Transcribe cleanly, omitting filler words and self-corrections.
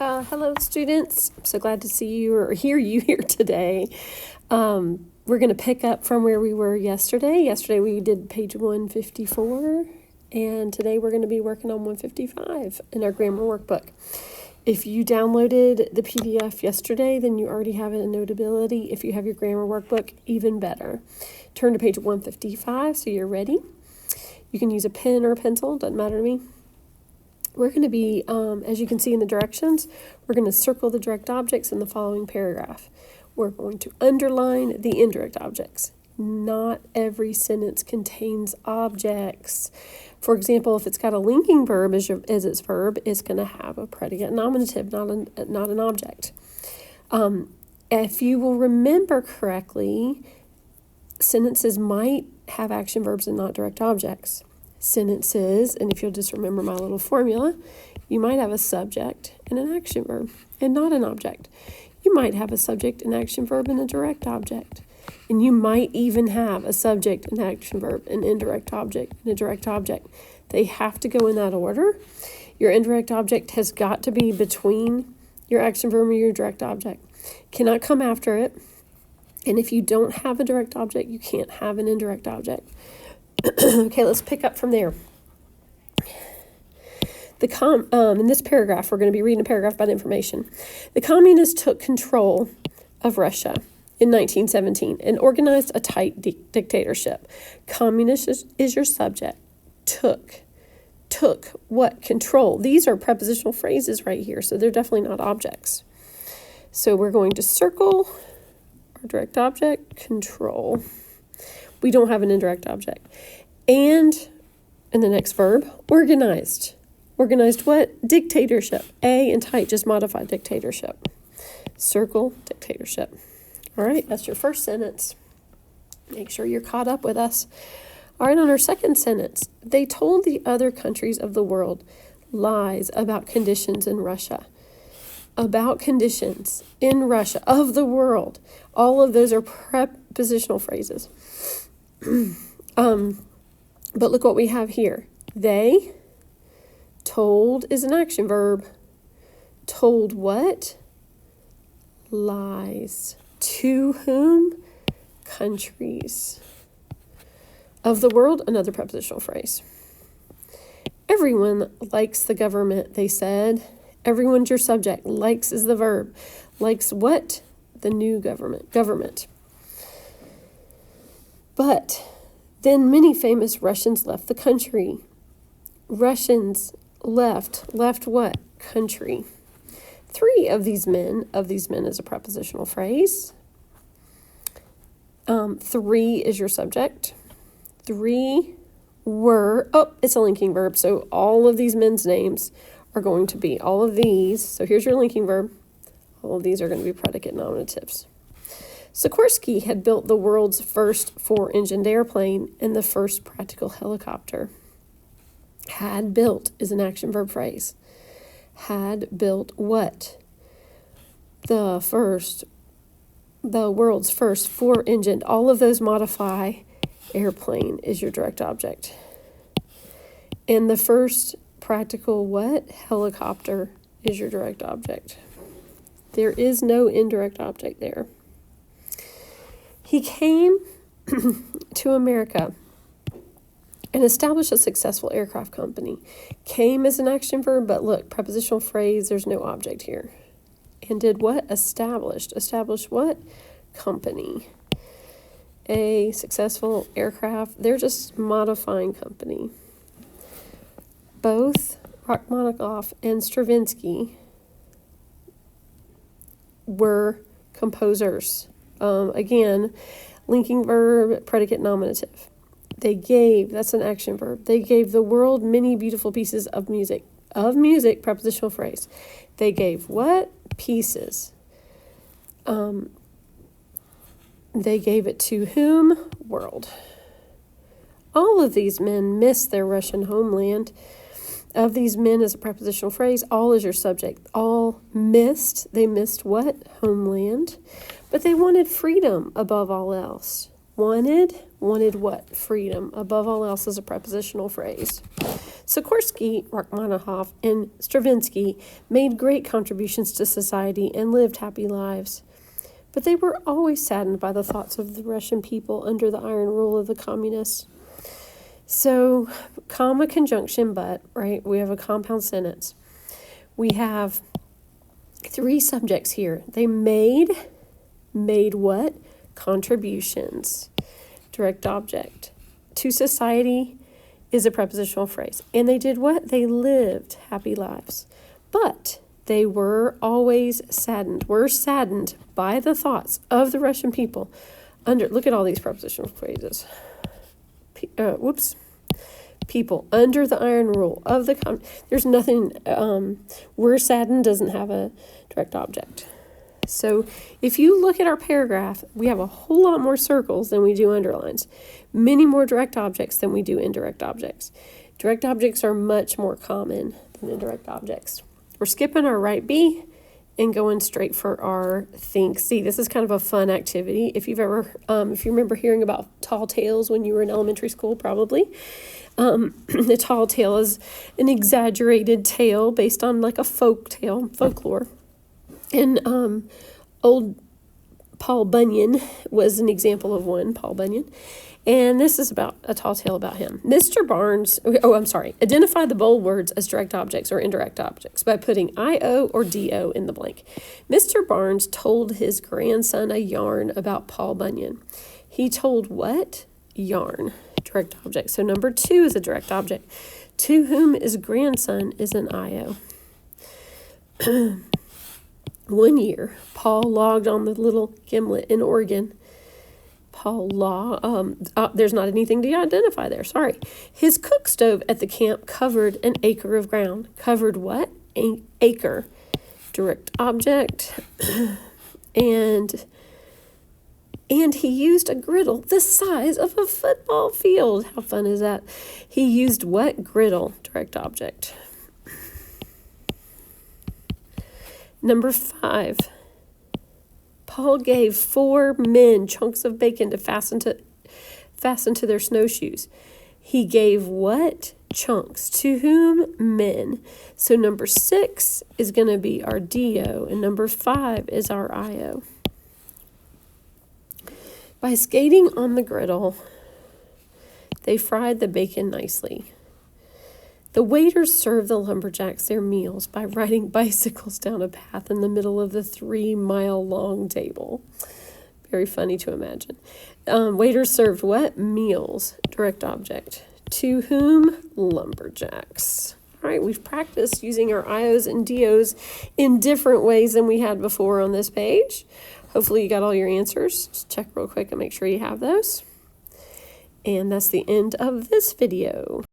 Hello, students. I'm so glad to see you or hear you here today. We're going to pick up from where we were yesterday. Yesterday we did page 154, and today we're going to be working on 155 in our grammar workbook. If you downloaded the PDF yesterday, then you already have it in Notability. If you have your grammar workbook, even better. Turn to page 155 so you're ready. You can use a pen or a pencil, doesn't matter to me. We're going to be, as you can see in the directions, we're going to circle the direct objects in the following paragraph. We're going to underline the indirect objects. Not every sentence contains objects. For example, if it's got a linking verb as its verb, it's going to have a predicate nominative, not an object. If you will remember correctly, sentences might have action verbs and not direct objects. Sentences, and if you'll just remember my little formula, you might have a subject and an action verb and not an object. You might have a subject and action verb and a direct object. And you might even have a subject and action verb, an indirect object and a direct object. They have to go in that order. Your indirect object has got to be between your action verb and your direct object. Cannot come after it. And if you don't have a direct object, you can't have an indirect object. Okay, let's pick up from there. In this paragraph, we're going to be reading a paragraph about information. The communists took control of Russia in 1917 and organized a tight dictatorship. Communist is your subject. Took what? Control. These are prepositional phrases right here, so they're definitely not objects. So we're going to circle our direct object, control. We don't have an indirect object. And in the next verb, organized. Organized what? Dictatorship. A and tight just modify dictatorship. Circle dictatorship. All right, that's your first sentence. Make sure you're caught up with us. All right, on our second sentence, they told the other countries of the world lies about conditions in Russia. About conditions in Russia, of the world. All of those are prepositional phrases. But look what we have here. They, told is an action verb. Told what? Lies. To whom? Countries. Of the world, another prepositional phrase. Everyone likes the government, they said. Everyone's your subject. Likes is the verb. Likes what? The new government. But then many famous Russians left the country. Russians left what? Country. Three of these men is a prepositional phrase. Three is your subject. Three were, it's a linking verb, so all of these men's names are going to be, all of these, so here's your linking verb, all of these are going to be predicate nominatives. Sikorsky had built the world's first four-engined airplane and the first practical helicopter. Had built is an action verb phrase. Had built what? The world's first four-engined. All of those modify airplane is your direct object. And the first practical what? Helicopter is your direct object. There is no indirect object there. He came to America and established a successful aircraft company. Came is an action verb, but look, prepositional phrase, there's no object here. And did what? Established. Established what? Company. A successful aircraft, they're just modifying company. Both Rachmaninoff and Stravinsky were composers. Again, linking verb, predicate nominative. They gave, that's an action verb. They gave the world many beautiful pieces of music. Of music, prepositional phrase. They gave what? Pieces. They gave it to whom? World. All of these men missed their Russian homeland. Of these men is a prepositional phrase. All is your subject. All missed. They missed what? Homeland. But they wanted freedom above all else. Wanted what? Freedom. Above all else is a prepositional phrase. Sikorsky, Rachmaninoff, and Stravinsky made great contributions to society and lived happy lives. But they were always saddened by the thoughts of the Russian people under the iron rule of the communists. So, comma, conjunction, but, right? We have a compound sentence. We have three subjects here. They made what? Contributions. Direct object. To society is a prepositional phrase. And they did what? They lived happy lives. But they were always saddened. Were saddened by the thoughts of the Russian people under, look at all these prepositional phrases. People under the iron rule of the, there's nothing, were saddened doesn't have a direct object. So if you look at our paragraph, we have a whole lot more circles than we do underlines. Many more direct objects than we do indirect objects. Direct objects are much more common than indirect objects. We're skipping our right B and going straight for our think C. This is kind of a fun activity. If you've ever, if you remember hearing about tall tales when you were in elementary school, probably. The tall tale is an exaggerated tale based on like a folklore. And old Paul Bunyan was an example of one, Paul Bunyan. And this is about a tall tale about him. Mr. Barnes, identify the bold words as direct objects or indirect objects by putting I-O or D-O in the blank. Mr. Barnes told his grandson a yarn about Paul Bunyan. He told what? Yarn, direct object. So number 2 is a direct object. To whom his grandson is an I-O. One year, Paul logged on the little gimlet in Oregon. There's not anything to identify there, sorry. His cook stove at the camp covered an acre of ground. Covered what? An acre. Direct object. And he used a griddle the size of a football field. How fun is that? He used what? Griddle. Direct object. Number 5. Paul gave 4 men chunks of bacon to fasten to their snowshoes. He gave what? Chunks. To whom? Men. So number 6 is going to be our D-O, and number 5 is our I-O. By skating on the griddle, they fried the bacon nicely. The waiters served the lumberjacks their meals by riding bicycles down a path in the middle of the 3-mile-long table. Very funny to imagine. Waiters served what? Meals. Direct object. To whom? Lumberjacks. All right, we've practiced using our IOs and DOs in different ways than we had before on this page. Hopefully you got all your answers. Just check real quick and make sure you have those. And that's the end of this video.